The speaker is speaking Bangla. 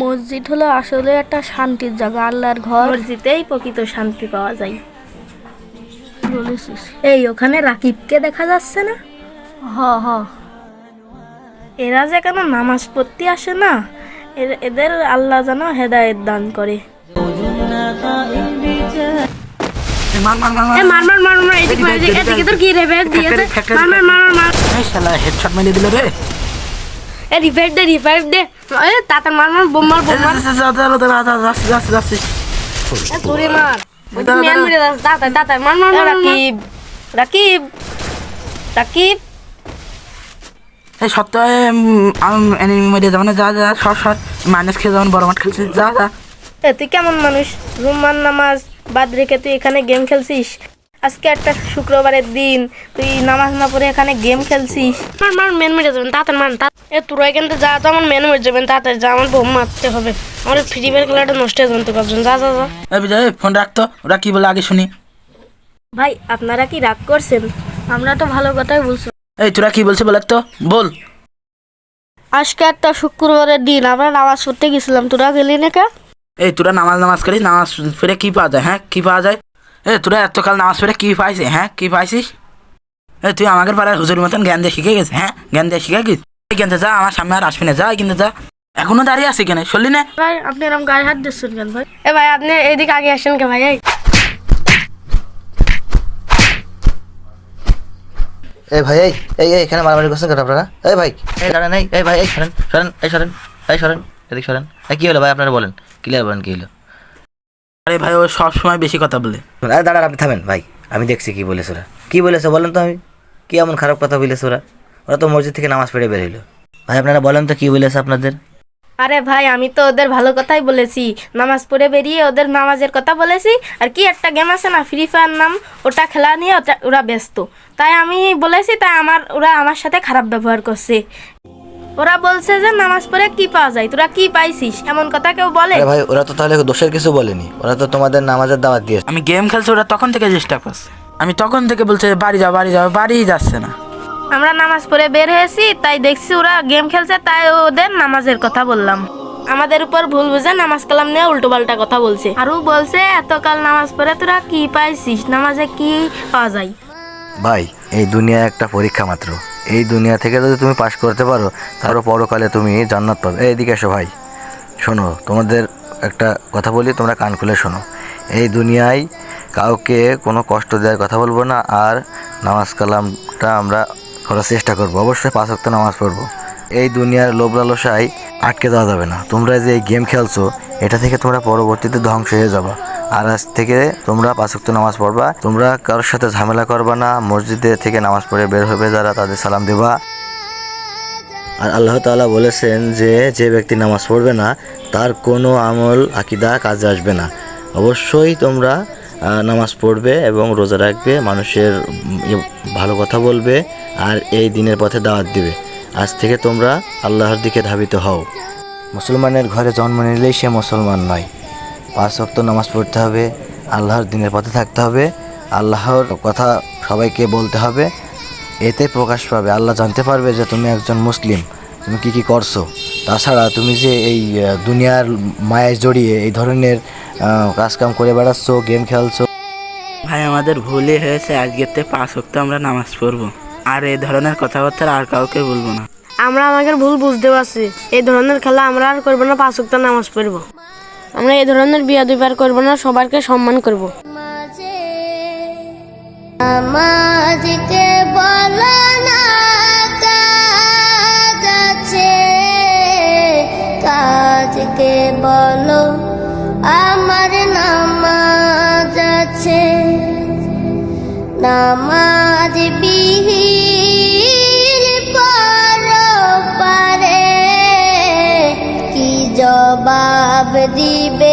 মসজিদ হলো আসলে একটা শান্তির জায়গা, আল্লাহর ঘর। মসজিদেই প্রকৃত শান্তি পাওয়া যায়। বলেছিস। এই ওখানে রাকিবকে দেখা যাচ্ছে না? হ হ। এরা যে কেন নামাজ পড়তে আসে না, এদের আল্লাহ যেন হেদায়েত দান করে। মার মার মার এ মার মার মার মার, এদিকে তোর কি রিভাইভ দিয়েছে? মার মার মার মার। এই শালা হেডশট মেরে দিল রে। এ রিভাইভ দে। এ তাতা মার মার, বোম মার বোম মার। যাচ্ছি। এ তোরে মার। ওই তো ম্যান মেরে দাস, তাতা মার মার মার। রাকিব। এই সপ্তাহে এনিমি মেরে যাবো না, যা শর্ট মাইনাস খেয়ে যাবেন, বড় মাঠ খেলছিস, যা। এ তুই কেমন মানুষ? জুম্মার নামাজ বাদ রেখে তুই এখানে গেম খেলছিস? আজকে একটা শুক্রবারের দিন, তুই নামাজ না পড়ে এখানে গেম খেলছিস? মার মার, মেন মেরে যাবেন, তাড়াতাড়ি মান। এ তোরা এখান থেকে যা, তো আমার মেন মেরে যাবেন, তাড়াতাড়ি যা, আমার বোম মারতে হবে। আমার ফ্রি ফায়ার খেলাটা নষ্ট হয়ে যাবে পারছেন, যা। এই বিজয় ফোন রাখতো, ওরা কি বলে আগে শুনি। ভাই আপনারা কি রাগ করছেন? আমরা তো ভালো কথাই বলছি। এই তোরা কি বলছে বলে তো বল। আজকে একটা শুক্রবারের দিন, আমরা নামাজ পড়তে গেছিলাম, তোরা গেলি না কে? এই তোরা নামাজ করিস, নামাজ পড়ে কি পাওয়া যায়? হ্যাঁ কি পাওয়া যায়? তোরা এতকাল নামাজ পড়ে কি পাইছিস? হ্যাঁ কি পাইছিস? তুই আমাদের পাড়ার হুজুর মতন জ্ঞান দিয়ে শিখে গেছিস? হ্যাঁ জ্ঞান দিয়ে শিখে গেছিস? কিনতে যা, আমার সামনে আর আসবি না, যা কিনতে যা। এখনো দাঁড়িয়ে আছি কেন, শুনলি না? ভাই আপনি এরকম গায়ে হাত দিচ্ছেন কেন ভাই? এ ভাই আপনি এইদিকে আগে আসেন কে ভাই? এই ভাই এই এখানে মারামারি করছেন কেন আপনারা? এই ভাই এই দাঁড়ান, এই ভাই এই সরেন এদিক সরেন। কি হলো ভাই, আপনারা বলেন, ক্লিয়ার বলেন কি হলো? আরে ভাই ও সব সময় বেশি কথা বলে। আরে দাঁড়ান, আপনি থামেন ভাই, আমি দেখছি কি বলেছে ওরা। কি বলেছে বলেন তো, আমি কি এমন খারাপ কথা বলেছে ওরা? ওরা তো মসজিদ থেকে নামাজ পড়ে বেরোলো। ভাই আপনারা বলেন তো কি বলেছে আপনাদের? আরে ভাই আমি তো ওদের ভালো কথাই বলেছি, নামাজ পড়ে বেরিয়ে ওদের নামাজের কথা বলেছি। আর কি একটা গেম আছে না, ফ্রি ফায়ার নাম, ওটা খেলা নিয়ে ওরা ব্যস্ত, তাই আমি বলেছি, তাই ওরা আমার সাথে খারাপ ব্যবহার করছে। ওরা বলছে যে নামাজ পড়ে কি পাওয়া যায়, তোরা কি পাইছিস, এমন কথা কেউ বলে? আরে ভাই ওরা তো তাহলে দোষের কিছু বলেনি, ওরা তো তোমাদের নামাজের দাওয়াত দিয়েছে। আমি গেম খেলছি, ওরা তখন থেকে চেষ্টা করছে। আমি তখন থেকে বলছে বাড়ি যাও, বাড়ি যাচ্ছে না। আমরা নামাজ পড়ে বের হয়েছি, তাই দেখছি ওরা গেম খেলছে, তাই ওদের নামাজের কথা বললাম। আমাদের উপর ভুল বুঝে নামাজ কালাম নিয়ে উল্টো পাল্টা কথা বলছে। আরও বলছে এতকাল নামাজ পড়ে তোরা কি পাইছিস, নামাজে কি পাওয়া যায়? ভাই এই দুনিয়া একটা পরীক্ষা মাত্র, এই দুনিয়া থেকে যদি তুমি পাশ করতে পারো তারও পরকালে তুমি জান্নাত পাবে। এইদিকে এসো ভাই, শোনো তোমাদের একটা কথা বলি, তোমরা কান খুলে শোনো। এই দুনিয়ায় কাউকে কোনো কষ্ট দেওয়ার কথা বলবো না, আর নামাজ কালামটা আমরা করার চেষ্টা করবো, অবশ্যই 5 ওয়াক্ত নামাজ পড়বো। এই দুনিয়ার লোভ লালসায় আটকে দেওয়া যাবে না। তোমরা যে এই গেম খেলছো, এটা থেকে তোমরা পরবর্তীতে ধ্বংস হয়ে যাবা। আর আজ থেকে তোমরা 5 ওয়াক্ত নামাজ পড়বা, তোমরা কারোর সাথে ঝামেলা করবা না, মসজিদে থেকে নামাজ পড়ে বের হবে যারা, তাদের সালাম দেবা। আর আল্লাহ তাআলা বলেছেন যে ব্যক্তি নামাজ পড়বে না তার কোনো আমল আকীদা কাজে আসবে না। অবশ্যই তোমরা নামাজ পড়বে এবং রোজা রাখবে, মানুষের ভালো কথা বলবে, আর এই দিনের পথে দাওয়াত দিবে। আজ থেকে তোমরা আল্লাহর দিকে ধাবিত হও। মুসলমানের ঘরে জন্ম নিলেই সে মুসলমান নয়। 5 ওয়াক্ত নামাজ পড়তে হবে, আল্লাহর দিনের পথে থাকতে হবে, আল্লাহর কথা সবাইকে বলতে হবে। এতে প্রকাশ পাবে, আল্লাহ জানতে পারবে যে তুমি একজন মুসলিম, তুমি কি করছো। তাছাড়া তুমি যে এই দুনিয়ার মায়ায় জড়িয়ে এই ধরনের কাজকাম করে বেড়াচ্ছ, গেম খেলছো। ভাই আমাদের ভুলই হয়েছে, আজকের থেকে 5 ওয়াক্ত আমরা নামাজ পড়বো, আর এই ধরনের কথাবার্তা আর কাউকে বলবো না। আমরা আমাদের ভুল বুঝতে পারছি, এই ধরনের খেলা আমরা আর করবো না, 5 ওয়াক্ত নামাজ পড়বো। আমরা এই ধরনের বিয়াদবি করবো না, সবাইকে সম্মান করবো। আমাজকে বলো না কাজ আছে, কাজকে বলো আমার নামাজ আছে। নামাজ বিহীন পরপারে কি জবাব দিবে